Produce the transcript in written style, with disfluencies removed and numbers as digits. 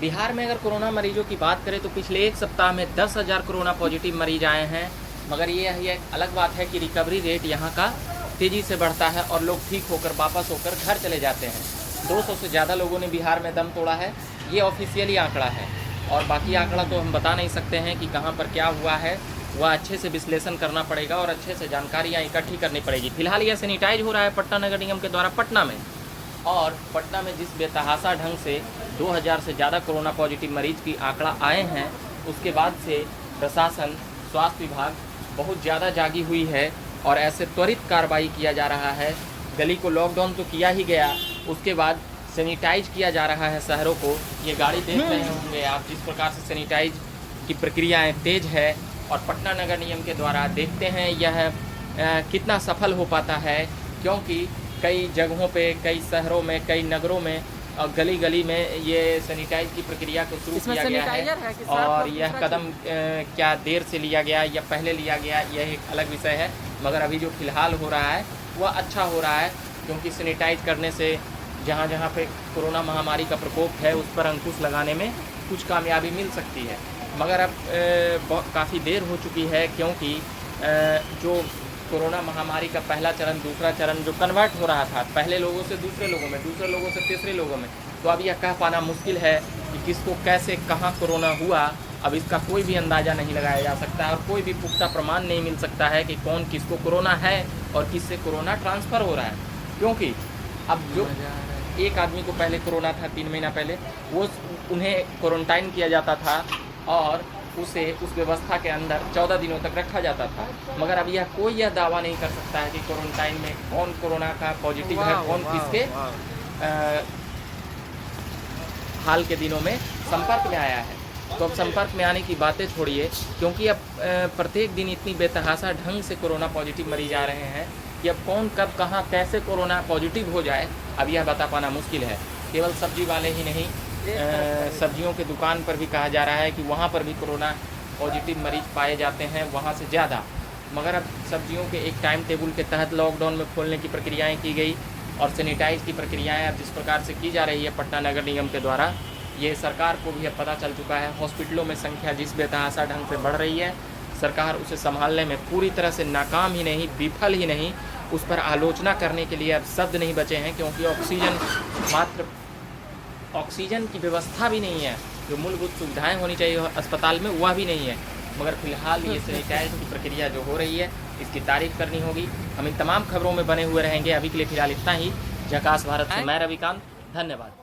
बिहार में अगर कोरोना मरीजों की बात करें तो पिछले एक सप्ताह में 10,000 कोरोना पॉजिटिव मरीज आए हैं। मगर ये अलग बात है कि रिकवरी रेट यहाँ का तेज़ी से बढ़ता है और लोग ठीक होकर वापस होकर घर चले जाते हैं। 200 से ज़्यादा लोगों ने बिहार में दम तोड़ा है, ये ऑफिशियली आंकड़ा है। और बाकी आंकड़ा तो हम बता नहीं सकते हैं कि कहाँ पर क्या हुआ है, वह अच्छे से विश्लेषण करना पड़ेगा और अच्छे से जानकारियाँ इकट्ठी करनी पड़ेगी। फिलहाल यह सैनिटाइज हो रहा है पटना नगर निगम के द्वारा पटना में। और पटना में जिस बेतहाशा ढंग से 2000 से ज़्यादा कोरोना पॉजिटिव मरीज की आंकड़ा आए हैं, उसके बाद से प्रशासन, स्वास्थ्य विभाग बहुत ज़्यादा जागी हुई है और ऐसे त्वरित कार्रवाई किया जा रहा है। गली को लॉकडाउन तो किया ही गया, उसके बाद सैनिटाइज किया जा रहा है शहरों को। ये गाड़ी देख रहे होंगे आप, जिस प्रकार से सैनिटाइज की प्रक्रियाएँ तेज़ है और पटना नगर निगम के द्वारा देखते हैं यह कितना सफल हो पाता है, क्योंकि कई जगहों पे, कई शहरों में, कई नगरों में और गली गली में ये सैनिटाइज की प्रक्रिया को शुरू किया गया है। और यह कदम क्या देर से लिया गया या पहले लिया गया, यह एक अलग विषय है। मगर अभी जो फिलहाल हो रहा है वह अच्छा हो रहा है, क्योंकि सैनिटाइज करने से जहाँ जहाँ पे कोरोना महामारी का प्रकोप है उस पर अंकुश लगाने में कुछ कामयाबी मिल सकती है। मगर अब काफ़ी देर हो चुकी है, क्योंकि जो कोरोना महामारी का पहला चरण, दूसरा चरण जो कन्वर्ट हो रहा था पहले लोगों से दूसरे लोगों में, दूसरे लोगों से तीसरे लोगों में, तो अब यह कह पाना मुश्किल है कि किसको कैसे कहाँ कोरोना हुआ। अब इसका कोई भी अंदाज़ा नहीं लगाया जा सकता है और कोई भी पुख्ता प्रमाण नहीं मिल सकता है कि कौन किसको कोरोना है और किससे कोरोना ट्रांसफ़र हो रहा है। क्योंकि अब जो एक आदमी को पहले कोरोना था 3 महीना पहले, वो उन्हें क्वारंटाइन किया जाता था और उसे उस व्यवस्था के अंदर 14 दिनों तक रखा जाता था। मगर अब कोई दावा नहीं कर सकता है कि क्वारंटाइन में कौन कोरोना का पॉजिटिव है, कौन किसके हाल के दिनों में संपर्क में आया है। तो अब संपर्क में आने की बातें छोड़िए, क्योंकि अब प्रत्येक दिन इतनी बेतहाशा ढंग से कोरोना पॉजिटिव मरीज आ रहे हैं कि अब कौन कब कहाँ कैसे कोरोना पॉजिटिव हो जाए, अब यह बता पाना मुश्किल है। केवल सब्जी वाले ही नहीं, सब्जियों के दुकान पर भी कहा जा रहा है कि वहाँ पर भी कोरोना पॉजिटिव मरीज पाए जाते हैं, वहाँ से ज़्यादा। मगर अब सब्जियों के एक टाइम टेबल के तहत लॉकडाउन में खोलने की प्रक्रियाएं की गई और सैनिटाइज की प्रक्रियाएं अब जिस प्रकार से की जा रही है पटना नगर निगम के द्वारा, ये सरकार को भी अब पता चल चुका है। हॉस्पिटलों में संख्या जिस बेतहाशा ढंग से बढ़ रही है, सरकार उसे संभालने में पूरी तरह से नाकाम ही नहीं, विफल ही नहीं, उस पर आलोचना करने के लिए अब शब्द नहीं बचे हैं। क्योंकि ऑक्सीजन की व्यवस्था भी नहीं है, जो मूलभूत सुविधाएं होनी चाहिए अस्पताल में वह भी नहीं है। मगर फिलहाल ये सैनिटाइज की प्रक्रिया जो हो रही है, इसकी तारीफ करनी होगी। हम इन तमाम खबरों में बने हुए रहेंगे। अभी के लिए फिलहाल इतना ही। झकास भारत से मैं रविकांत, धन्यवाद।